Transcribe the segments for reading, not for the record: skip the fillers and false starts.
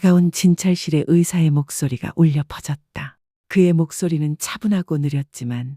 차가운 진찰실의 의사의 목소리가 울려 퍼졌다. 그의 목소리는 차분하고 느렸지만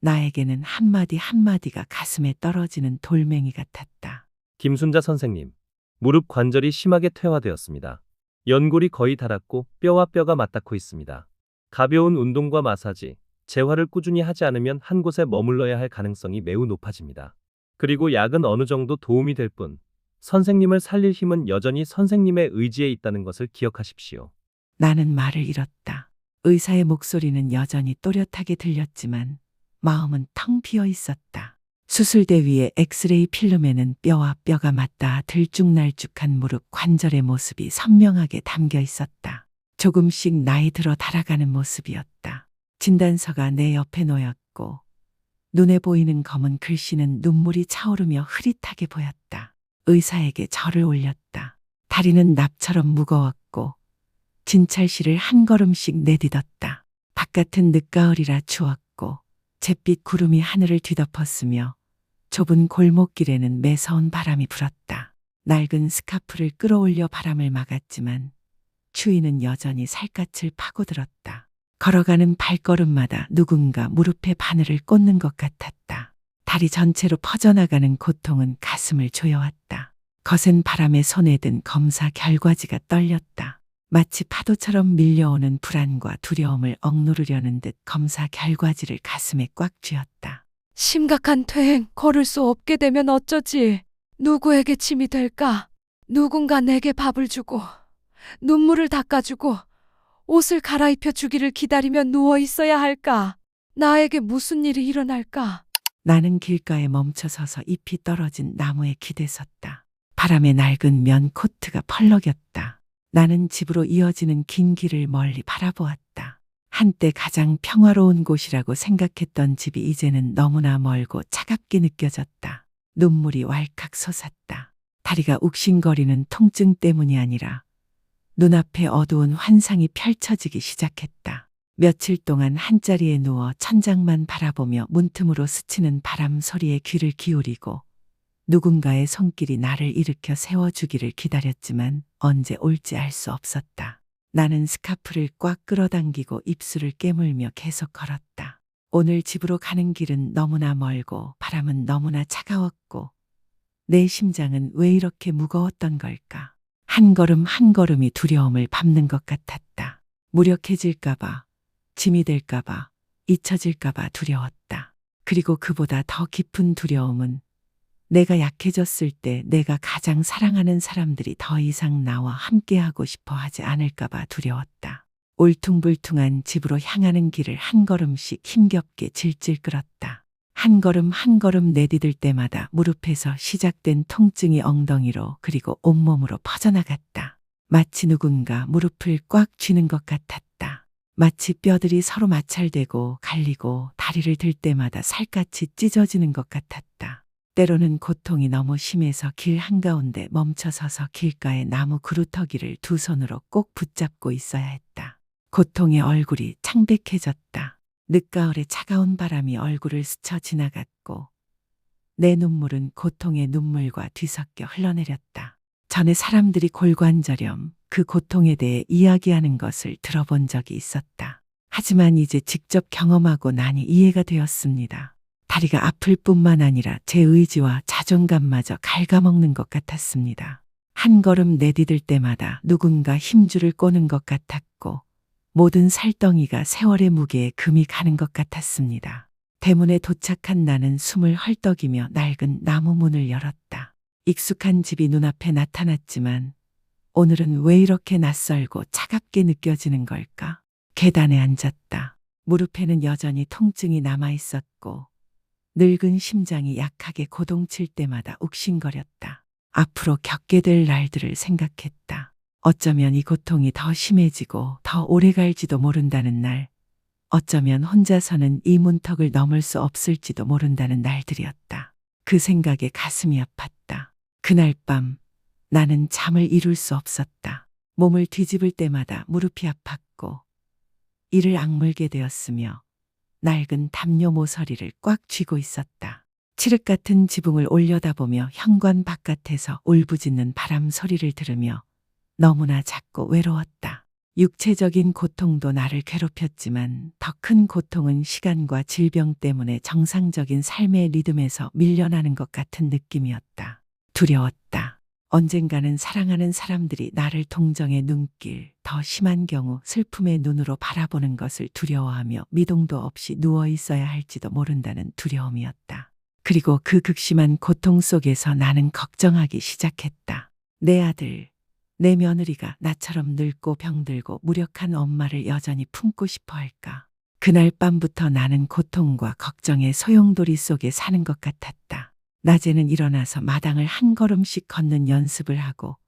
나에게는 한마디 한마디가 가슴에 떨어지는 돌멩이 같았다. 김순자 선생님, 무릎 관절이 심하게 퇴화되었습니다. 연골이 거의 닳았고 뼈와 뼈가 맞닿고 있습니다. 가벼운 운동과 마사지, 재활을 꾸준히 하지 않으면 한 곳에 머물러야 할 가능성이 매우 높아집니다. 그리고 약은 어느 정도 도움이 될 뿐, 선생님을 살릴 힘은 여전히 선생님의 의지에 있다는 것을 기억하십시오. 나는 말을 잃었다. 의사의 목소리는 여전히 또렷하게 들렸지만 마음은 텅 비어 있었다. 수술대 위에 엑스레이 필름에는 뼈와 뼈가 맞닿아 들쭉날쭉한 무릎 관절의 모습이 선명하게 담겨 있었다. 조금씩 나이 들어 달아가는 모습이었다. 진단서가 내 옆에 놓였고 눈에 보이는 검은 글씨는 눈물이 차오르며 흐릿하게 보였다. 의사에게 절을 올렸다. 다리는 납처럼 무거웠고 진찰실을 한 걸음씩 내딛었다. 바깥은 늦가을이라 추웠고 잿빛 구름이 하늘을 뒤덮었으며 좁은 골목길에는 매서운 바람이 불었다. 낡은 스카프를 끌어올려 바람을 막았지만 추위는 여전히 살갗을 파고들었다. 걸어가는 발걸음마다 누군가 무릎에 바늘을 꽂는 것 같았다. 다리 전체로 퍼져나가는 고통은 가슴을 조여왔다. 거센 바람에 손에 든 검사 결과지가 떨렸다. 마치 파도처럼 밀려오는 불안과 두려움을 억누르려는 듯 검사 결과지를 가슴에 꽉 쥐었다. 심각한 퇴행, 걸을 수 없게 되면 어쩌지? 누구에게 짐이 될까? 누군가 내게 밥을 주고, 눈물을 닦아주고, 옷을 갈아입혀 주기를 기다리며 누워 있어야 할까? 나에게 무슨 일이 일어날까? 나는 길가에 멈춰서서 잎이 떨어진 나무에 기대섰다. 바람에 낡은 면 코트가 펄럭였다. 나는 집으로 이어지는 긴 길을 멀리 바라보았다. 한때 가장 평화로운 곳이라고 생각했던 집이 이제는 너무나 멀고 차갑게 느껴졌다. 눈물이 왈칵 솟았다. 다리가 욱신거리는 통증 때문이 아니라 눈앞에 어두운 환상이 펼쳐지기 시작했다. 며칠 동안 한자리에 누워 천장만 바라보며 문틈으로 스치는 바람 소리에 귀를 기울이고 누군가의 손길이 나를 일으켜 세워주기를 기다렸지만 언제 올지 알 수 없었다. 나는 스카프를 꽉 끌어당기고 입술을 깨물며 계속 걸었다. 오늘 집으로 가는 길은 너무나 멀고 바람은 너무나 차가웠고 내 심장은 왜 이렇게 무거웠던 걸까? 한 걸음 한 걸음이 두려움을 밟는 것 같았다. 무력해질까봐, 짐이 될까봐, 잊혀질까봐 두려웠다. 그리고 그보다 더 깊은 두려움은 내가 약해졌을 때 내가 가장 사랑하는 사람들이 더 이상 나와 함께하고 싶어 하지 않을까봐 두려웠다. 울퉁불퉁한 집으로 향하는 길을 한 걸음씩 힘겹게 질질 끌었다. 한 걸음 한 걸음 내디딜 때마다 무릎에서 시작된 통증이 엉덩이로 그리고 온몸으로 퍼져나갔다. 마치 누군가 무릎을 꽉 쥐는 것 같았다. 마치 뼈들이 서로 마찰되고 갈리고 다리를 들 때마다 살갗이 찢어지는 것 같았다. 때로는 고통이 너무 심해서 길 한가운데 멈춰서서 길가의 나무 그루터기를 두 손으로 꼭 붙잡고 있어야 했다. 고통의 얼굴이 창백해졌다. 늦가을의 차가운 바람이 얼굴을 스쳐 지나갔고 내 눈물은 고통의 눈물과 뒤섞여 흘러내렸다. 전에 사람들이 골관절염, 그 고통에 대해 이야기하는 것을 들어본 적이 있었다. 하지만 이제 직접 경험하고 나니 이해가 되었습니다. 다리가 아플 뿐만 아니라 제 의지와 자존감마저 갉아먹는 것 같았습니다. 한 걸음 내디딜 때마다 누군가 힘줄을 꼬는 것 같았고 모든 살덩이가 세월의 무게에 금이 가는 것 같았습니다. 대문에 도착한 나는 숨을 헐떡이며 낡은 나무 문을 열었다. 익숙한 집이 눈앞에 나타났지만 오늘은 왜 이렇게 낯설고 차갑게 느껴지는 걸까? 계단에 앉았다. 무릎에는 여전히 통증이 남아있었고 늙은 심장이 약하게 고동칠 때마다 욱신거렸다. 앞으로 겪게 될 날들을 생각했다. 어쩌면 이 고통이 더 심해지고 더 오래 갈지도 모른다는 날, 어쩌면 혼자서는 이 문턱을 넘을 수 없을지도 모른다는 날들이었다. 그 생각에 가슴이 아팠다. 그날 밤 나는 잠을 이룰 수 없었다. 몸을 뒤집을 때마다 무릎이 아팠고 이를 악물게 되었으며 낡은 담요 모서리를 꽉 쥐고 있었다. 칠흑 같은 지붕을 올려다보며 현관 바깥에서 울부짖는 바람 소리를 들으며 너무나 작고 외로웠다. 육체적인 고통도 나를 괴롭혔지만 더 큰 고통은 시간과 질병 때문에 정상적인 삶의 리듬에서 밀려나는 것 같은 느낌이었다. 두려웠다. 언젠가는 사랑하는 사람들이 나를 동정의 눈길, 더 심한 경우 슬픔의 눈으로 바라보는 것을 두려워하며 미동도 없이 누워 있어야 할지도 모른다는 두려움이었다. 그리고 그 극심한 고통 속에서 나는 걱정하기 시작했다. 내 아들, 내 며느리가 나처럼 늙고 병들고 무력한 엄마를 여전히 품고 싶어 할까? 그날 밤부터 나는 고통과 걱정의 소용돌이 속에 사는 것 같았다. 낮에는 일어나서 마당을 한 걸음씩 걷는 연습을 하고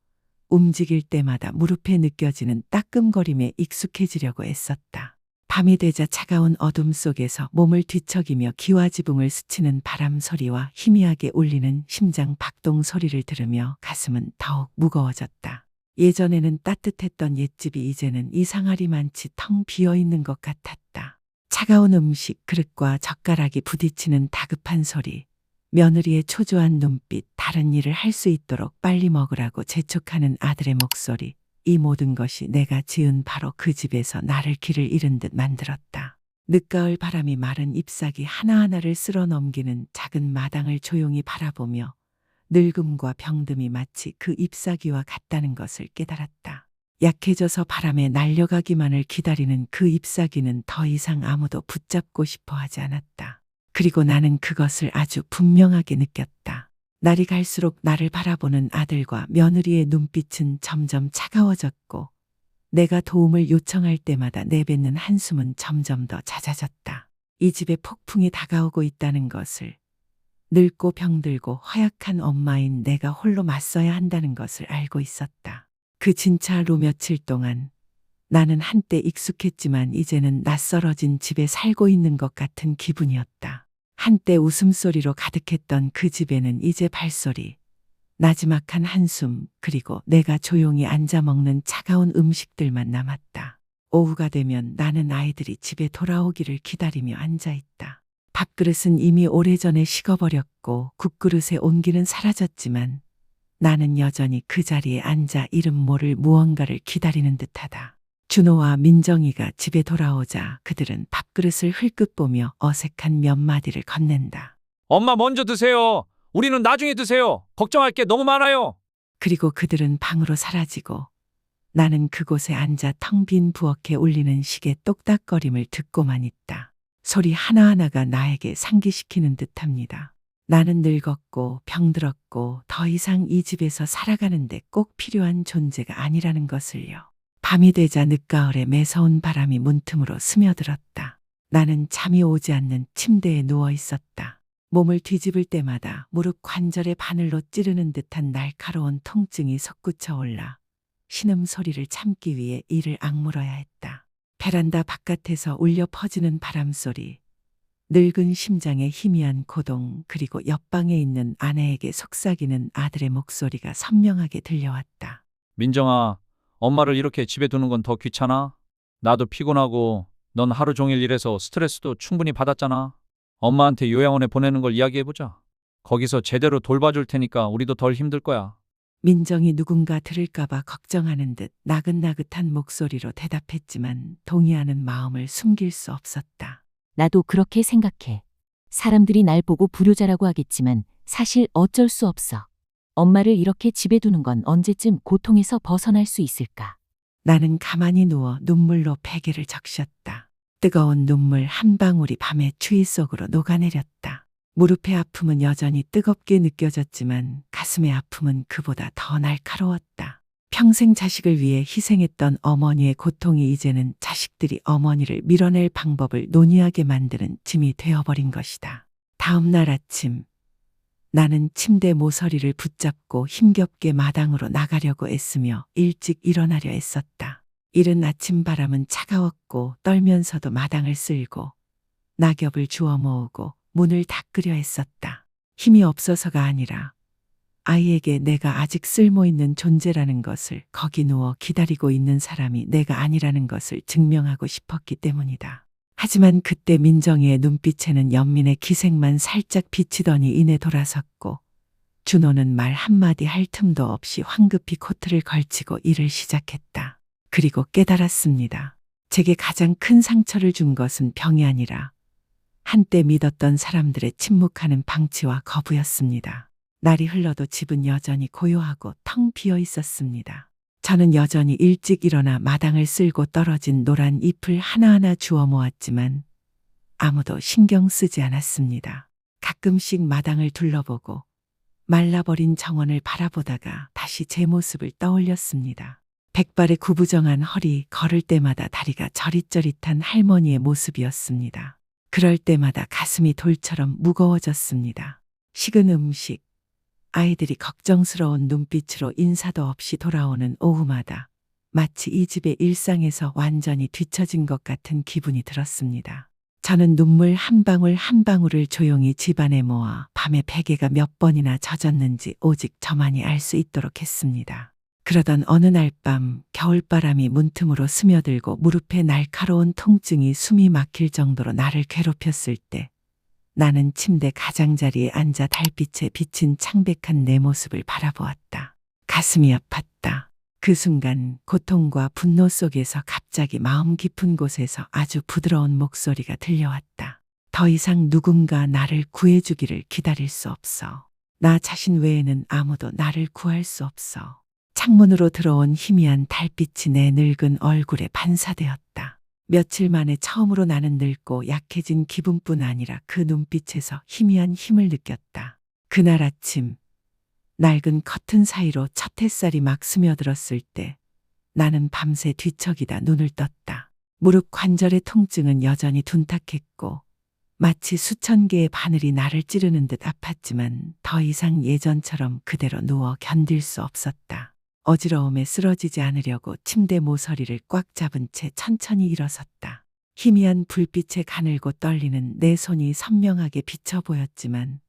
움직일 때마다 무릎에 느껴지는 따끔거림에 익숙해지려고 애썼다. 밤이 되자 차가운 어둠 속에서 몸을 뒤척이며 기와지붕을 스치는 바람 소리와 희미하게 울리는 심장 박동 소리를 들으며 가슴은 더욱 무거워졌다. 예전에는 따뜻했던 옛집이 이제는 이상하리만치 텅 비어있는 것 같았다. 차가운 음식 그릇과 젓가락이 부딪히는 다급한 소리, 며느리의 초조한 눈빛, 다른 일을 할 수 있도록 빨리 먹으라고 재촉하는 아들의 목소리, 이 모든 것이 내가 지은 바로 그 집에서 나를 길을 잃은 듯 만들었다. 늦가을 바람이 마른 잎사귀 하나하나를 쓸어 넘기는 작은 마당을 조용히 바라보며 늙음과 병듦이 마치 그 잎사귀와 같다는 것을 깨달았다. 약해져서 바람에 날려가기만을 기다리는 그 잎사귀는 더 이상 아무도 붙잡고 싶어 하지 않았다. 그리고 나는 그것을 아주 분명하게 느꼈다. 날이 갈수록 나를 바라보는 아들과 며느리의 눈빛은 점점 차가워졌고 내가 도움을 요청할 때마다 내뱉는 한숨은 점점 더 잦아졌다. 이 집에 폭풍이 다가오고 있다는 것을, 늙고 병들고 허약한 엄마인 내가 홀로 맞서야 한다는 것을 알고 있었다. 그 진찰로 며칠 동안 나는 한때 익숙했지만 이제는 낯설어진 집에 살고 있는 것 같은 기분이었다. 한때 웃음소리로 가득했던 그 집에는 이제 발소리, 나지막한 한숨, 그리고 내가 조용히 앉아 먹는 차가운 음식들만 남았다. 오후가 되면 나는 아이들이 집에 돌아오기를 기다리며 앉아있다. 밥그릇은 이미 오래전에 식어버렸고 국그릇의 온기는 사라졌지만 나는 여전히 그 자리에 앉아 이름 모를 무언가를 기다리는 듯하다. 준호와 민정이가 집에 돌아오자 그들은 밥그릇을 흘끗 보며 어색한 몇 마디를 건넨다. 엄마 먼저 드세요. 우리는 나중에 드세요. 걱정할 게 너무 많아요. 그리고 그들은 방으로 사라지고 나는 그곳에 앉아 텅 빈 부엌에 울리는 시계 똑딱거림을 듣고만 있다. 소리 하나하나가 나에게 상기시키는 듯합니다. 나는 늙었고 병들었고 더 이상 이 집에서 살아가는데 꼭 필요한 존재가 아니라는 것을요. 밤이 되자 늦가을에 매서운 바람이 문틈으로 스며들었다. 나는 잠이 오지 않는 침대에 누워 있었다. 몸을 뒤집을 때마다 무릎 관절에 바늘로 찌르는 듯한 날카로운 통증이 솟구쳐 올라 신음소리를 참기 위해 이를 악물어야 했다. 베란다 바깥에서 울려 퍼지는 바람소리, 늙은 심장의 희미한 고동, 그리고 옆방에 있는 아내에게 속삭이는 아들의 목소리가 선명하게 들려왔다. 민정아, 엄마를 이렇게 집에 두는 건 더 귀찮아? 나도 피곤하고 넌 하루 종일 일해서 스트레스도 충분히 받았잖아. 엄마한테 요양원에 보내는 걸 이야기해보자. 거기서 제대로 돌봐줄 테니까 우리도 덜 힘들 거야. 민정이 누군가 들을까봐 걱정하는 듯 나긋나긋한 목소리로 대답했지만 동의하는 마음을 숨길 수 없었다. 나도 그렇게 생각해. 사람들이 날 보고 불효자라고 하겠지만 사실 어쩔 수 없어. 엄마를 이렇게 집에 두는 건 언제쯤 고통에서 벗어날 수 있을까? 나는 가만히 누워 눈물로 베개를 적셨다. 뜨거운 눈물 한 방울이 밤의 추위 속으로 녹아내렸다. 무릎의 아픔은 여전히 뜨겁게 느껴졌지만 가슴의 아픔은 그보다 더 날카로웠다. 평생 자식을 위해 희생했던 어머니의 고통이 이제는 자식들이 어머니를 밀어낼 방법을 논의하게 만드는 짐이 되어버린 것이다. 다음 날 아침 나는 침대 모서리를 붙잡고 힘겹게 마당으로 나가려고 애쓰며 일찍 일어나려 애썼다. 이른 아침 바람은 차가웠고 떨면서도 마당을 쓸고 낙엽을 주워 모으고 문을 닦으려 했었다. 힘이 없어서가 아니라 아이에게 내가 아직 쓸모있는 존재라는 것을, 거기 누워 기다리고 있는 사람이 내가 아니라는 것을 증명하고 싶었기 때문이다. 하지만 그때 민정이의 눈빛에는 연민의 기색만 살짝 비치더니 이내 돌아섰고 준호는 말 한마디 할 틈도 없이 황급히 코트를 걸치고 일을 시작했다. 그리고 깨달았습니다. 제게 가장 큰 상처를 준 것은 병이 아니라 한때 믿었던 사람들의 침묵하는 방치와 거부였습니다. 날이 흘러도 집은 여전히 고요하고 텅 비어 있었습니다. 저는 여전히 일찍 일어나 마당을 쓸고 떨어진 노란 잎을 하나하나 주워 모았지만 아무도 신경 쓰지 않았습니다. 가끔씩 마당을 둘러보고 말라버린 정원을 바라보다가 다시 제 모습을 떠올렸습니다. 백발의 구부정한 허리, 걸을 때마다 다리가 저릿저릿한 할머니의 모습이었습니다. 그럴 때마다 가슴이 돌처럼 무거워졌습니다. 식은 음식, 아이들이 걱정스러운 눈빛으로 인사도 없이 돌아오는 오후마다 마치 이 집의 일상에서 완전히 뒤처진 것 같은 기분이 들었습니다. 저는 눈물 한 방울 한 방울을 조용히 집안에 모아 밤에 베개가 몇 번이나 젖었는지 오직 저만이 알 수 있도록 했습니다. 그러던 어느 날 밤 겨울바람이 문틈으로 스며들고 무릎에 날카로운 통증이 숨이 막힐 정도로 나를 괴롭혔을 때 나는 침대 가장자리에 앉아 달빛에 비친 창백한 내 모습을 바라보았다. 가슴이 아팠다. 그 순간 고통과 분노 속에서 갑자기 마음 깊은 곳에서 아주 부드러운 목소리가 들려왔다. 더 이상 누군가 나를 구해주기를 기다릴 수 없어. 나 자신 외에는 아무도 나를 구할 수 없어. 창문으로 들어온 희미한 달빛이 내 늙은 얼굴에 반사되었다. 며칠 만에 처음으로 나는 늙고 약해진 기분뿐 아니라 그 눈빛에서 희미한 힘을 느꼈다. 그날 아침 낡은 커튼 사이로 첫 햇살이 막 스며들었을 때 나는 밤새 뒤척이다 눈을 떴다. 무릎 관절의 통증은 여전히 둔탁했고 마치 수천 개의 바늘이 나를 찌르는 듯 아팠지만 더 이상 예전처럼 그대로 누워 견딜 수 없었다. 어지러움에 쓰러지지 않으려고 침대 모서리를 꽉 잡은 채 천천히 일어섰다. 희미한 불빛에 가늘고 떨리는 내 손이 선명하게 비쳐 보였지만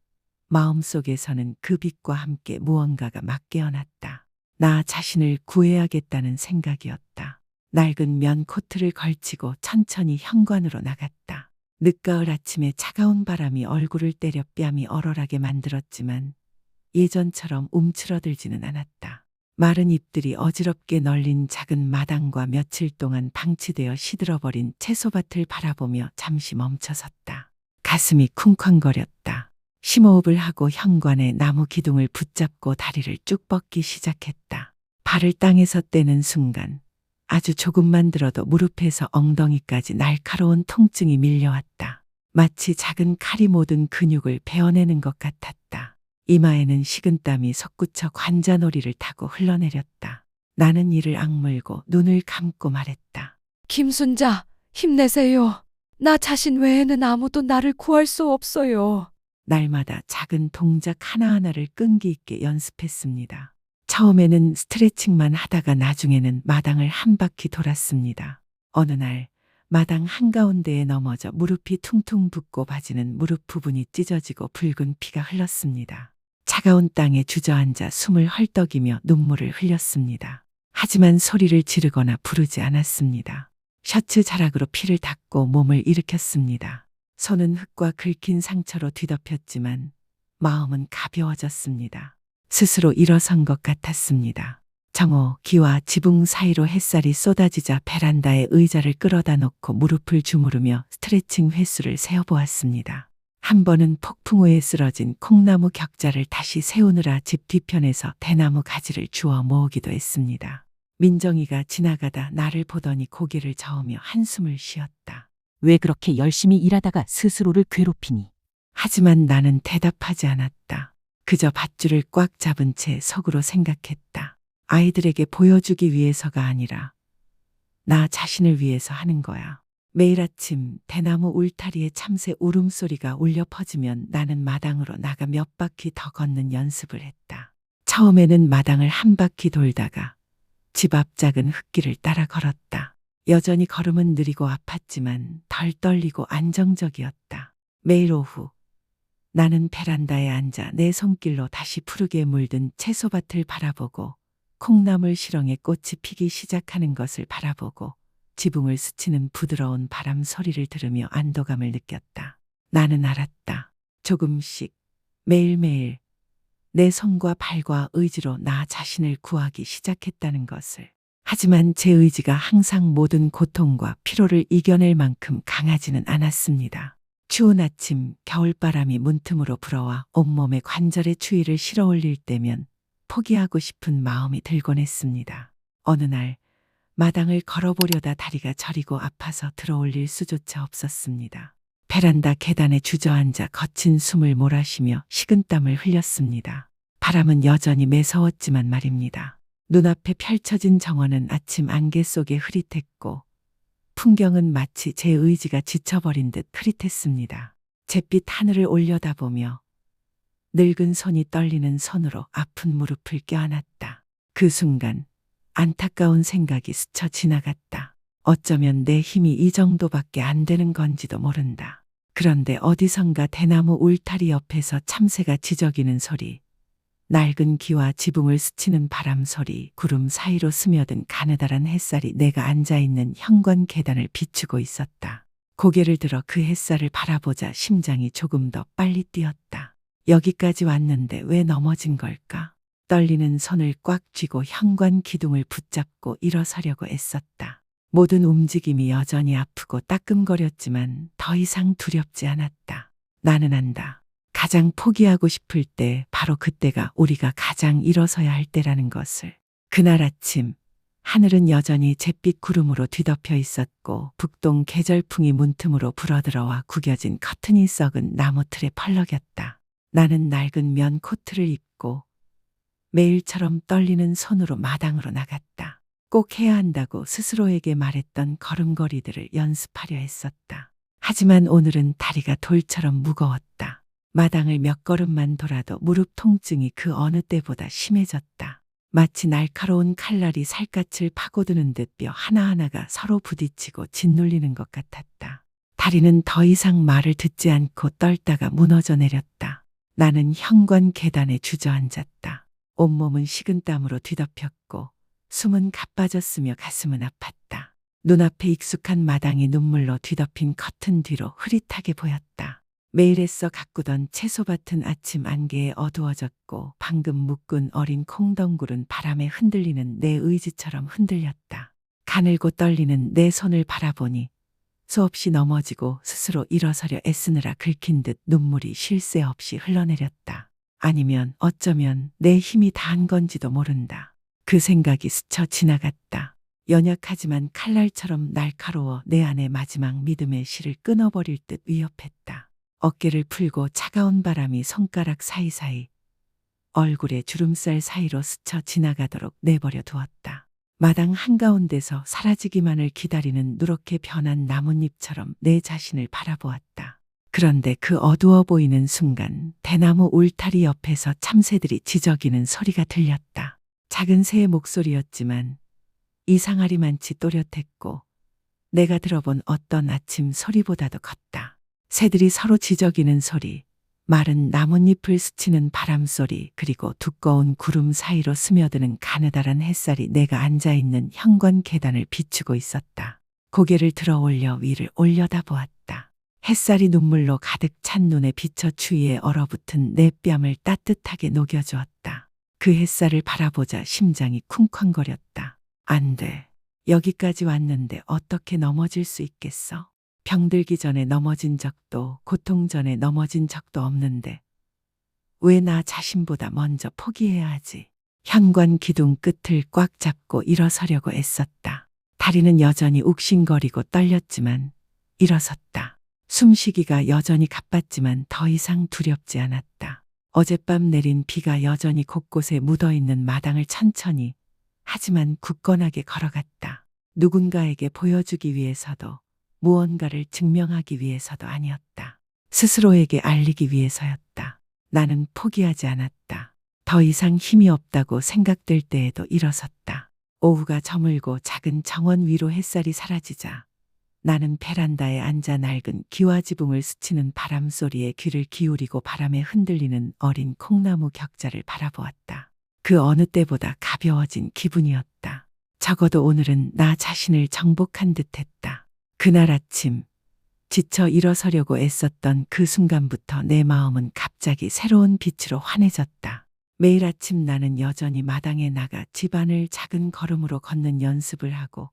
마음속에서는 그 빛과 함께 무언가가 막 깨어났다. 나 자신을 구해야겠다는 생각이었다. 낡은 면 코트를 걸치고 천천히 현관으로 나갔다. 늦가을 아침에 차가운 바람이 얼굴을 때려 뺨이 얼얼하게 만들었지만 예전처럼 움츠러들지는 않았다. 마른 잎들이 어지럽게 널린 작은 마당과 며칠 동안 방치되어 시들어버린 채소밭을 바라보며 잠시 멈춰섰다. 가슴이 쿵쾅거렸다. 심호흡을 하고 현관의 나무 기둥을 붙잡고 다리를 쭉 뻗기 시작했다. 발을 땅에서 떼는 순간 아주 조금만 들어도 무릎에서 엉덩이까지 날카로운 통증이 밀려왔다. 마치 작은 칼이 모든 근육을 베어내는 것 같았다. 이마에는 식은땀이 솟구쳐 관자놀이를 타고 흘러내렸다. 나는 이를 악물고 눈을 감고 말했다. 김순자, 힘내세요. 나 자신 외에는 아무도 나를 구할 수 없어요. 날마다 작은 동작 하나하나를 끈기 있게 연습했습니다. 처음에는 스트레칭만 하다가 나중에는 마당을 한 바퀴 돌았습니다. 어느 날 마당 한가운데에 넘어져 무릎이 퉁퉁 붓고 바지는 무릎 부분이 찢어지고 붉은 피가 흘렀습니다. 차가운 땅에 주저앉아 숨을 헐떡이며 눈물을 흘렸습니다. 하지만 소리를 지르거나 부르지 않았습니다. 셔츠 자락으로 피를 닦고 몸을 일으켰습니다. 손은 흙과 긁힌 상처로 뒤덮였지만 마음은 가벼워졌습니다. 스스로 일어선 것 같았습니다. 정오, 기와 지붕 사이로 햇살이 쏟아지자 베란다에 의자를 끌어다 놓고 무릎을 주무르며 스트레칭 횟수를 세어보았습니다. 한 번은 폭풍우에 쓰러진 콩나무 격자를 다시 세우느라 집 뒤편에서 대나무 가지를 주워 모으기도 했습니다. 민정이가 지나가다 나를 보더니 고개를 저으며 한숨을 쉬었다. 왜 그렇게 열심히 일하다가 스스로를 괴롭히니? 하지만 나는 대답하지 않았다. 그저 밧줄을 꽉 잡은 채 속으로 생각했다. 아이들에게 보여주기 위해서가 아니라 나 자신을 위해서 하는 거야. 매일 아침 대나무 울타리에 참새 울음소리가 울려 퍼지면 나는 마당으로 나가 몇 바퀴 더 걷는 연습을 했다. 처음에는 마당을 한 바퀴 돌다가 집 앞 작은 흙길을 따라 걸었다. 여전히 걸음은 느리고 아팠지만 덜 떨리고 안정적이었다. 매일 오후 나는 베란다에 앉아 내 손길로 다시 푸르게 물든 채소밭을 바라보고 콩나물 시렁에 꽃이 피기 시작하는 것을 바라보고 지붕을 스치는 부드러운 바람 소리를 들으며 안도감을 느꼈다. 나는 알았다. 조금씩 매일매일 내 손과 발과 의지로 나 자신을 구하기 시작했다는 것을. 하지만 제 의지가 항상 모든 고통과 피로를 이겨낼 만큼 강하지는 않았습니다. 추운 아침 겨울바람이 문틈으로 불어와 온몸에 관절의 추위를 실어 올릴 때면 포기하고 싶은 마음이 들곤 했습니다. 어느 날 마당을 걸어보려다 다리가 저리고 아파서 들어올릴 수조차 없었습니다. 베란다 계단에 주저앉아 거친 숨을 몰아쉬며 식은땀을 흘렸습니다. 바람은 여전히 매서웠지만 말입니다. 눈앞에 펼쳐진 정원은 아침 안개 속에 흐릿했고 풍경은 마치 제 의지가 지쳐버린 듯 흐릿했습니다. 잿빛 하늘을 올려다보며 늙은 손이 떨리는 손으로 아픈 무릎을 껴안았다. 그 순간 안타까운 생각이 스쳐 지나갔다. 어쩌면 내 힘이 이 정도밖에 안 되는 건지도 모른다. 그런데 어디선가 대나무 울타리 옆에서 참새가 지저귀는 소리, 낡은 기와 지붕을 스치는 바람 소리, 구름 사이로 스며든 가느다란 햇살이 내가 앉아있는 현관 계단을 비추고 있었다. 고개를 들어 그 햇살을 바라보자 심장이 조금 더 빨리 뛰었다. 여기까지 왔는데 왜 넘어진 걸까? 떨리는 손을 꽉 쥐고 현관 기둥을 붙잡고 일어서려고 애썼다. 모든 움직임이 여전히 아프고 따끔거렸지만 더 이상 두렵지 않았다. 나는 안다. 가장 포기하고 싶을 때 바로 그때가 우리가 가장 일어서야 할 때라는 것을. 그날 아침 하늘은 여전히 잿빛 구름으로 뒤덮여 있었고 북동 계절풍이 문틈으로 불어들어와 구겨진 커튼이 썩은 나무 틀에 펄럭였다. 나는 낡은 면 코트를 입고 매일처럼 떨리는 손으로 마당으로 나갔다. 꼭 해야 한다고 스스로에게 말했던 걸음걸이들을 연습하려 했었다. 하지만 오늘은 다리가 돌처럼 무거웠다. 마당을 몇 걸음만 돌아도 무릎 통증이 그 어느 때보다 심해졌다. 마치 날카로운 칼날이 살갗을 파고드는 듯 뼈 하나하나가 서로 부딪히고 짓눌리는 것 같았다. 다리는 더 이상 말을 듣지 않고 떨다가 무너져 내렸다. 나는 현관 계단에 주저앉았다. 온몸은 식은땀으로 뒤덮였고 숨은 가빠졌으며 가슴은 아팠다. 눈앞에 익숙한 마당이 눈물로 뒤덮인 커튼 뒤로 흐릿하게 보였다. 매일 애써 가꾸던 채소밭은 아침 안개에 어두워졌고 방금 묶은 어린 콩덩굴은 바람에 흔들리는 내 의지처럼 흔들렸다. 가늘고 떨리는 내 손을 바라보니 수없이 넘어지고 스스로 일어서려 애쓰느라 긁힌 듯 눈물이 쉴 새 없이 흘러내렸다. 아니면 어쩌면 내 힘이 다한 건지도 모른다. 그 생각이 스쳐 지나갔다. 연약하지만 칼날처럼 날카로워 내 안의 마지막 믿음의 실을 끊어버릴 듯 위협했다. 어깨를 풀고 차가운 바람이 손가락 사이사이, 얼굴의 주름살 사이로 스쳐 지나가도록 내버려 두었다. 마당 한가운데서 사라지기만을 기다리는 누렇게 변한 나뭇잎처럼 내 자신을 바라보았다. 그런데 그 어두워 보이는 순간 대나무 울타리 옆에서 참새들이 지저귀는 소리가 들렸다. 작은 새의 목소리였지만 이상하리만치 또렷했고 내가 들어본 어떤 아침 소리보다도 컸다. 새들이 서로 지저귀는 소리, 마른 나뭇잎을 스치는 바람 소리, 그리고 두꺼운 구름 사이로 스며드는 가느다란 햇살이 내가 앉아있는 현관 계단을 비추고 있었다. 고개를 들어 올려 위를 올려다보았다. 햇살이 눈물로 가득 찬 눈에 비쳐 추위에 얼어붙은 내 뺨을 따뜻하게 녹여주었다. 그 햇살을 바라보자 심장이 쿵쾅거렸다. 안 돼. 여기까지 왔는데 어떻게 넘어질 수 있겠어? 병들기 전에 넘어진 적도 고통 전에 넘어진 적도 없는데 왜 나 자신보다 먼저 포기해야 하지? 현관 기둥 끝을 꽉 잡고 일어서려고 애썼다. 다리는 여전히 욱신거리고 떨렸지만 일어섰다. 숨쉬기가 여전히 가빴지만 더 이상 두렵지 않았다. 어젯밤 내린 비가 여전히 곳곳에 묻어있는 마당을 천천히 하지만 굳건하게 걸어갔다. 누군가에게 보여주기 위해서도 무언가를 증명하기 위해서도 아니었다. 스스로에게 알리기 위해서였다. 나는 포기하지 않았다. 더 이상 힘이 없다고 생각될 때에도 일어섰다. 오후가 저물고 작은 정원 위로 햇살이 사라지자 나는 베란다에 앉아 낡은 기와 지붕을 스치는 바람 소리에 귀를 기울이고 바람에 흔들리는 어린 콩나무 격자를 바라보았다. 그 어느 때보다 가벼워진 기분이었다. 적어도 오늘은 나 자신을 정복한 듯했다. 그날 아침 지쳐 일어서려고 애썼던 그 순간부터 내 마음은 갑자기 새로운 빛으로 환해졌다. 매일 아침 나는 여전히 마당에 나가 집안을 작은 걸음으로 걷는 연습을 하고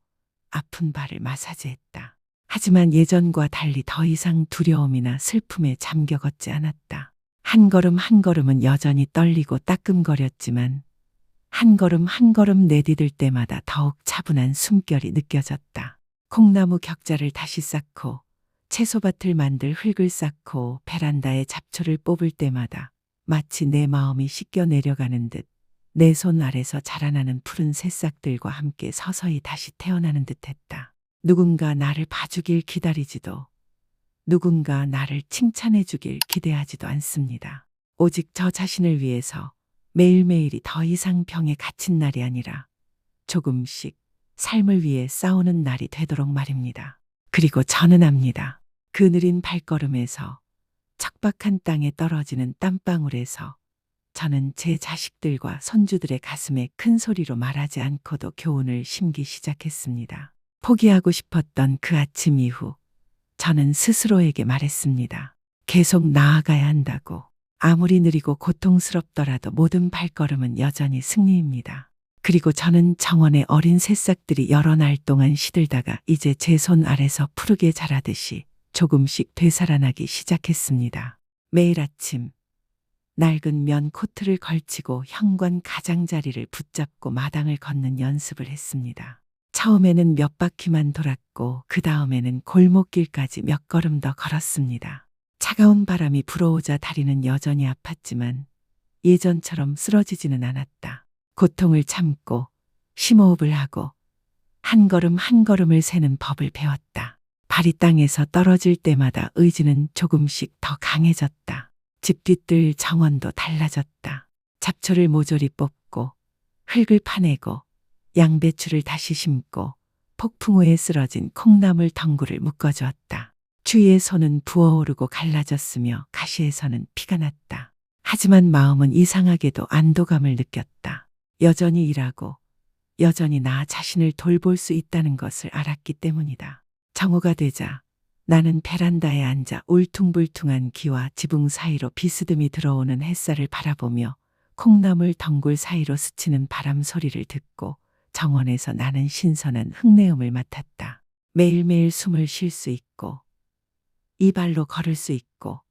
아픈 발을 마사지했다. 하지만 예전과 달리 더 이상 두려움이나 슬픔에 잠겨 걷지 않았다. 한 걸음 한 걸음은 여전히 떨리고 따끔거렸지만 한 걸음 한 걸음 내디딜 때마다 더욱 차분한 숨결이 느껴졌다. 콩나무 격자를 다시 쌓고 채소밭을 만들 흙을 쌓고 베란다에 잡초를 뽑을 때마다 마치 내 마음이 씻겨 내려가는 듯 내 손 아래서 자라나는 푸른 새싹들과 함께 서서히 다시 태어나는 듯했다. 누군가 나를 봐주길 기다리지도 누군가 나를 칭찬해 주길 기대하지도 않습니다. 오직 저 자신을 위해서 매일매일이 더 이상 병에 갇힌 날이 아니라 조금씩 삶을 위해 싸우는 날이 되도록 말입니다. 그리고 저는 압니다. 그 느린 발걸음에서 척박한 땅에 떨어지는 땀방울에서 저는 제 자식들과 손주들의 가슴에 큰 소리로 말하지 않고도 교훈을 심기 시작했습니다. 포기하고 싶었던 그 아침 이후 저는 스스로에게 말했습니다. 계속 나아가야 한다고. 아무리 느리고 고통스럽더라도 모든 발걸음은 여전히 승리입니다. 그리고 저는 정원의 어린 새싹들이 여러 날 동안 시들다가 이제 제 손 아래서 푸르게 자라듯이 조금씩 되살아나기 시작했습니다. 매일 아침 낡은 면 코트를 걸치고 현관 가장자리를 붙잡고 마당을 걷는 연습을 했습니다. 처음에는 몇 바퀴만 돌았고 그 다음에는 골목길까지 몇 걸음 더 걸었습니다. 차가운 바람이 불어오자 다리는 여전히 아팠지만 예전처럼 쓰러지지는 않았다. 고통을 참고 심호흡을 하고 한 걸음 한 걸음을 세는 법을 배웠다. 발이 땅에서 떨어질 때마다 의지는 조금씩 더 강해졌다. 집 뒤뜰 정원도 달라졌다. 잡초를 모조리 뽑고 흙을 파내고 양배추를 다시 심고 폭풍우에 쓰러진 콩나물 덩굴을 묶어주었다. 추위에 손은 부어오르고 갈라졌으며 가시에서는 피가 났다. 하지만 마음은 이상하게도 안도감을 느꼈다. 여전히 일하고 여전히 나 자신을 돌볼 수 있다는 것을 알았기 때문이다. 정오가 되자 나는 베란다에 앉아 울퉁불퉁한 기와 지붕 사이로 비스듬히 들어오는 햇살을 바라보며 콩나물 덩굴 사이로 스치는 바람 소리를 듣고 정원에서 나는 신선한 흙내음을 맡았다. 매일매일 숨을 쉴 수 있고 이 발로 걸을 수 있고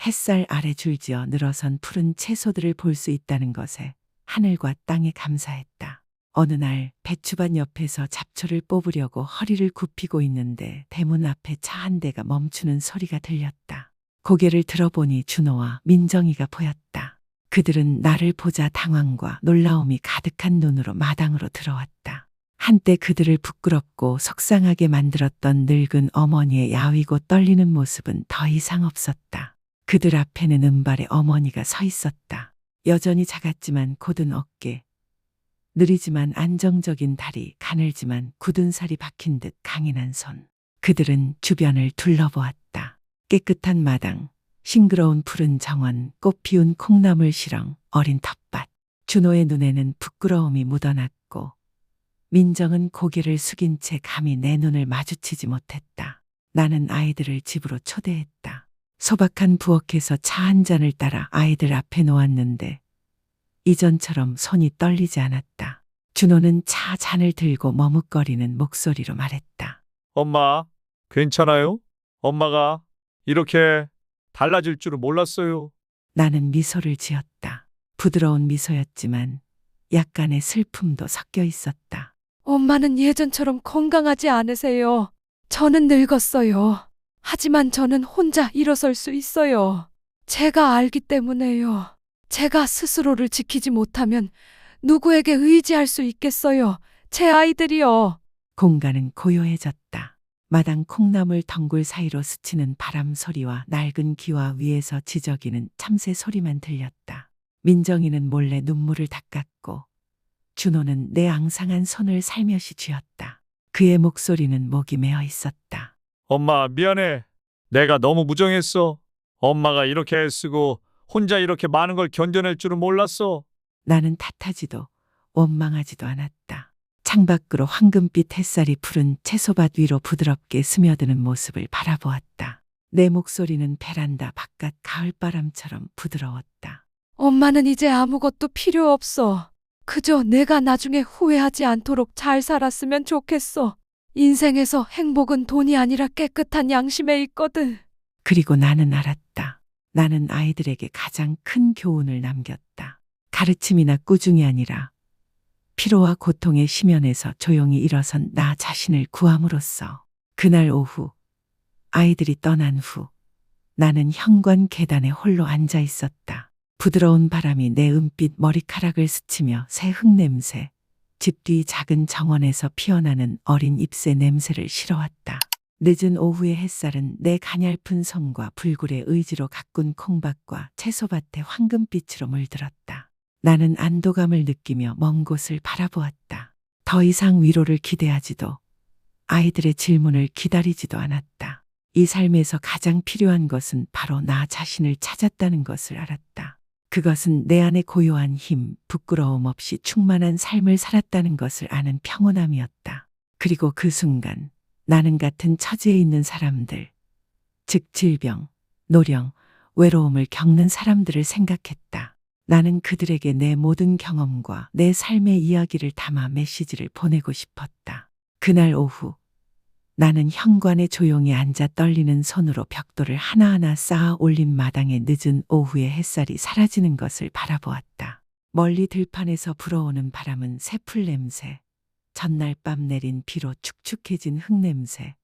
햇살 아래 줄지어 늘어선 푸른 채소들을 볼 수 있다는 것에 하늘과 땅에 감사했다. 어느 날 배추밭 옆에서 잡초를 뽑으려고 허리를 굽히고 있는데 대문 앞에 차 한 대가 멈추는 소리가 들렸다. 고개를 들어보니 준호와 민정이가 보였다. 그들은 나를 보자 당황과 놀라움이 가득한 눈으로 마당으로 들어왔다. 한때 그들을 부끄럽고 속상하게 만들었던 늙은 어머니의 야위고 떨리는 모습은 더 이상 없었다. 그들 앞에는 은발의 어머니가 서 있었다. 여전히 작았지만 곧은 어깨, 느리지만 안정적인 다리, 가늘지만 굳은 살이 박힌 듯 강인한 손. 그들은 주변을 둘러보았다. 깨끗한 마당, 싱그러운 푸른 정원, 꽃 피운 콩나물 시렁, 어린 텃밭. 준호의 눈에는 부끄러움이 묻어났고 민정은 고개를 숙인 채 감히 내 눈을 마주치지 못했다. 나는 아이들을 집으로 초대했다. 소박한 부엌에서 차 한 잔을 따라 아이들 앞에 놓았는데 이전처럼 손이 떨리지 않았다. 준호는 차 잔을 들고 머뭇거리는 목소리로 말했다. 엄마, 괜찮아요? 엄마가 이렇게 달라질 줄은 몰랐어요. 나는 미소를 지었다. 부드러운 미소였지만 약간의 슬픔도 섞여 있었다. 엄마는 예전처럼 건강하지 않으세요. 저는 늙었어요. 하지만 저는 혼자 일어설 수 있어요. 제가 알기 때문에요. 제가 스스로를 지키지 못하면 누구에게 의지할 수 있겠어요. 제 아이들이요. 공간은 고요해졌다. 마당 콩나물 덩굴 사이로 스치는 바람 소리와 낡은 기와 위에서 지저귀는 참새 소리만 들렸다. 민정이는 몰래 눈물을 닦았고 준호는 내 앙상한 손을 살며시 쥐었다. 그의 목소리는 목이 메어 있었다. 엄마, 미안해. 내가 너무 무정했어. 엄마가 이렇게 애쓰고 혼자 이렇게 많은 걸 견뎌낼 줄은 몰랐어. 나는 탓하지도 원망하지도 않았다. 창밖으로 황금빛 햇살이 푸른 채소밭 위로 부드럽게 스며드는 모습을 바라보았다. 내 목소리는 베란다 바깥 가을바람처럼 부드러웠다. 엄마는 이제 아무것도 필요 없어. 그저 내가 나중에 후회하지 않도록 잘 살았으면 좋겠어. 인생에서 행복은 돈이 아니라 깨끗한 양심에 있거든. 그리고 나는 알았다. 나는 아이들에게 가장 큰 교훈을 남겼다. 가르침이나 꾸중이 아니라 피로와 고통의 심연에서 조용히 일어선 나 자신을 구함으로써. 그날 오후 아이들이 떠난 후 나는 현관 계단에 홀로 앉아 있었다. 부드러운 바람이 내 은빛 머리카락을 스치며 새 흙냄새, 집 뒤 작은 정원에서 피어나는 어린 잎새 냄새를 실어왔다. 늦은 오후의 햇살은 내 가냘픈 손과 불굴의 의지로 가꾼 콩밭과 채소밭의 황금빛으로 물들었다. 나는 안도감을 느끼며 먼 곳을 바라보았다. 더 이상 위로를 기대하지도 아이들의 질문을 기다리지도 않았다. 이 삶에서 가장 필요한 것은 바로 나 자신을 찾았다는 것을 알았다. 그것은 내 안의 고요한 힘, 부끄러움 없이 충만한 삶을 살았다는 것을 아는 평온함이었다. 그리고 그 순간 나는 같은 처지에 있는 사람들, 즉 질병, 노령, 외로움을 겪는 사람들을 생각했다. 나는 그들에게 내 모든 경험과 내 삶의 이야기를 담아 메시지를 보내고 싶었다. 그날 오후 나는 현관에 조용히 앉아 떨리는 손으로 벽돌을 하나하나 쌓아 올린 마당에 늦은 오후의 햇살이 사라지는 것을 바라보았다. 멀리 들판에서 불어오는 바람은 새풀 냄새, 전날 밤 내린 비로 축축해진 흙냄새,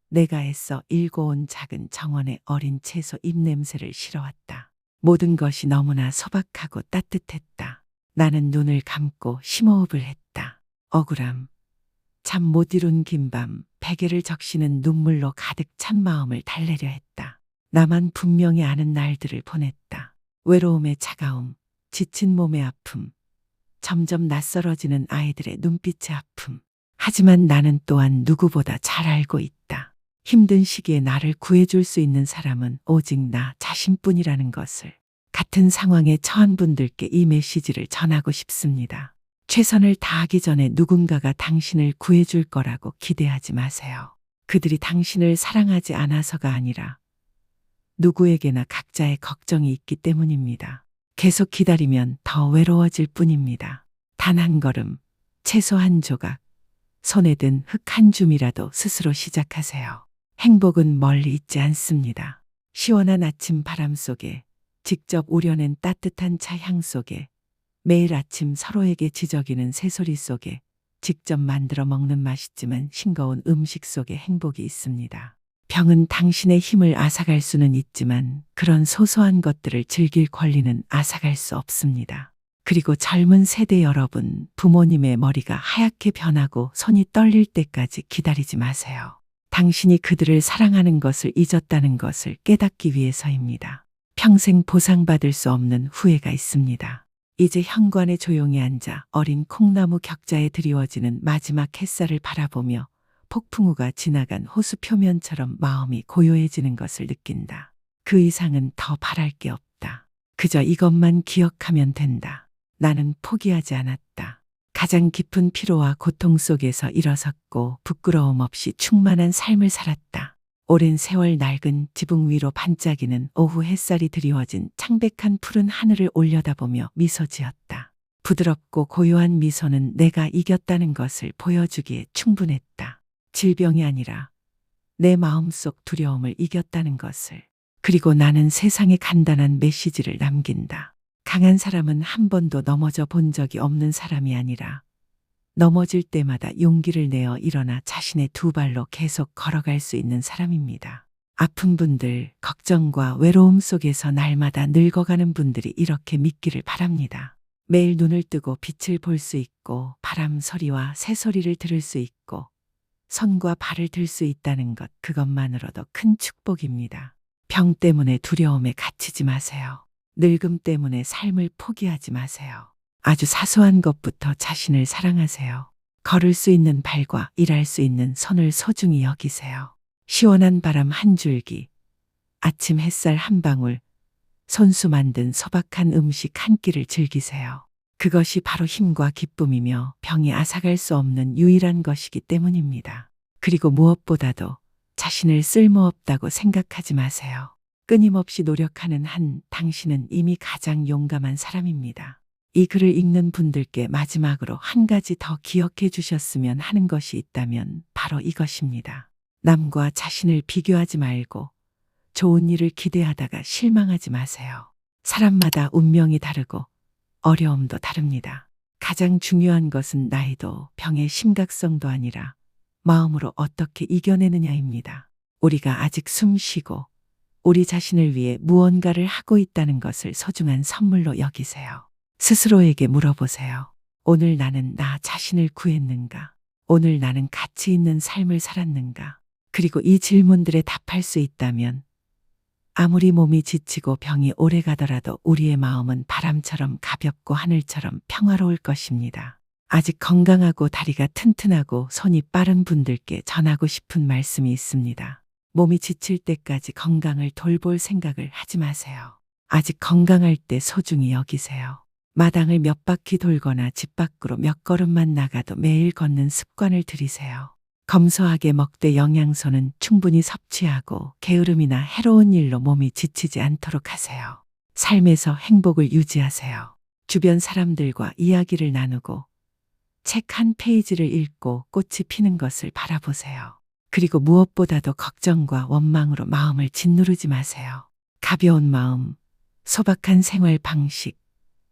내가 애써 일궈온 작은 정원의 어린 채소 잎 냄새를 실어왔다. 모든 것이 너무나 소박하고 따뜻했다. 나는 눈을 감고 심호흡을 했다. 억울함, 잠 못 이룬 긴 밤, 베개를 적시는 눈물로 가득 찬 마음을 달래려 했다. 나만 분명히 아는 날들을 보냈다. 외로움의 차가움, 지친 몸의 아픔, 점점 낯설어지는 아이들의 눈빛의 아픔. 하지만 나는 또한 누구보다 잘 알고 있다. 힘든 시기에 나를 구해줄 수 있는 사람은 오직 나 자신뿐이라는 것을. 같은 상황에 처한 분들께 이 메시지를 전하고 싶습니다. 최선을 다하기 전에 누군가가 당신을 구해줄 거라고 기대하지 마세요. 그들이 당신을 사랑하지 않아서가 아니라 누구에게나 각자의 걱정이 있기 때문입니다. 계속 기다리면 더 외로워질 뿐입니다. 단 한 걸음, 채소 한 조각, 손에 든 흙 한 줌이라도 스스로 시작하세요. 행복은 멀리 있지 않습니다. 시원한 아침 바람 속에, 직접 우려낸 따뜻한 차 향 속에, 매일 아침 서로에게 지저귀는 새소리 속에, 직접 만들어 먹는 맛있지만 싱거운 음식 속에 행복이 있습니다. 병은 당신의 힘을 앗아갈 수는 있지만 그런 소소한 것들을 즐길 권리는 앗아갈 수 없습니다. 그리고 젊은 세대 여러분, 부모님의 머리가 하얗게 변하고 손이 떨릴 때까지 기다리지 마세요. 당신이 그들을 사랑하는 것을 잊었다는 것을 깨닫기 위해서입니다. 평생 보상받을 수 없는 후회가 있습니다. 이제 현관에 조용히 앉아 어린 콩나무 격자에 드리워지는 마지막 햇살을 바라보며 폭풍우가 지나간 호수 표면처럼 마음이 고요해지는 것을 느낀다. 그 이상은 더 바랄 게 없다. 그저 이것만 기억하면 된다. 나는 포기하지 않았다. 가장 깊은 피로와 고통 속에서 일어섰고 부끄러움 없이 충만한 삶을 살았다. 오랜 세월 낡은 지붕 위로 반짝이는 오후 햇살이 드리워진 창백한 푸른 하늘을 올려다보며 미소 지었다. 부드럽고 고요한 미소는 내가 이겼다는 것을 보여주기에 충분했다. 질병이 아니라 내 마음속 두려움을 이겼다는 것을. 그리고 나는 세상에 간단한 메시지를 남긴다. 강한 사람은 한 번도 넘어져 본 적이 없는 사람이 아니라 넘어질 때마다 용기를 내어 일어나 자신의 두 발로 계속 걸어갈 수 있는 사람입니다. 아픈 분들, 걱정과 외로움 속에서 날마다 늙어가는 분들이 이렇게 믿기를 바랍니다. 매일 눈을 뜨고 빛을 볼 수 있고 바람 소리와 새 소리를 들을 수 있고 손과 발을 들 수 있다는 것, 그것만으로도 큰 축복입니다. 병 때문에 두려움에 갇히지 마세요. 늙음 때문에 삶을 포기하지 마세요. 아주 사소한 것부터 자신을 사랑하세요. 걸을 수 있는 발과 일할 수 있는 손을 소중히 여기세요. 시원한 바람 한 줄기, 아침 햇살 한 방울, 손수 만든 소박한 음식 한 끼를 즐기세요. 그것이 바로 힘과 기쁨이며 병이 앗아갈 수 없는 유일한 것이기 때문입니다. 그리고 무엇보다도 자신을 쓸모없다고 생각하지 마세요. 끊임없이 노력하는 당신은 이미 가장 용감한 사람입니다. 이 글을 읽는 분들께 마지막으로 한 가지 더 기억해 주셨으면 하는 것이 있다면 바로 이것입니다. 남과 자신을 비교하지 말고 좋은 일을 기대하다가 실망하지 마세요. 사람마다 운명이 다르고 어려움도 다릅니다. 가장 중요한 것은 나이도 병의 심각성도 아니라 마음으로 어떻게 이겨내느냐입니다. 우리가 아직 숨 쉬고 우리 자신을 위해 무언가를 하고 있다는 것을 소중한 선물로 여기세요. 스스로에게 물어보세요. 오늘 나는 나 자신을 구했는가? 오늘 나는 가치 있는 삶을 살았는가? 그리고 이 질문들에 답할 수 있다면 아무리 몸이 지치고 병이 오래 가더라도 우리의 마음은 바람처럼 가볍고 하늘처럼 평화로울 것입니다. 아직 건강하고 다리가 튼튼하고 손이 빠른 분들께 전하고 싶은 말씀이 있습니다. 몸이 지칠 때까지 건강을 돌볼 생각을 하지 마세요. 아직 건강할 때 소중히 여기세요. 마당을 몇 바퀴 돌거나 집 밖으로 몇 걸음만 나가도 매일 걷는 습관을 들이세요. 검소하게 먹되 영양소는 충분히 섭취하고 게으름이나 해로운 일로 몸이 지치지 않도록 하세요. 삶에서 행복을 유지하세요. 주변 사람들과 이야기를 나누고 책 한 페이지를 읽고 꽃이 피는 것을 바라보세요. 그리고 무엇보다도 걱정과 원망으로 마음을 짓누르지 마세요. 가벼운 마음, 소박한 생활 방식,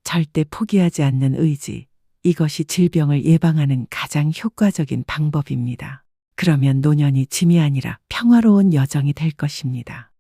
절대 포기하지 않는 의지, 이것이 질병을 예방하는 가장 효과적인 방법입니다. 그러면 노년이 짐이 아니라 평화로운 여정이 될 것입니다.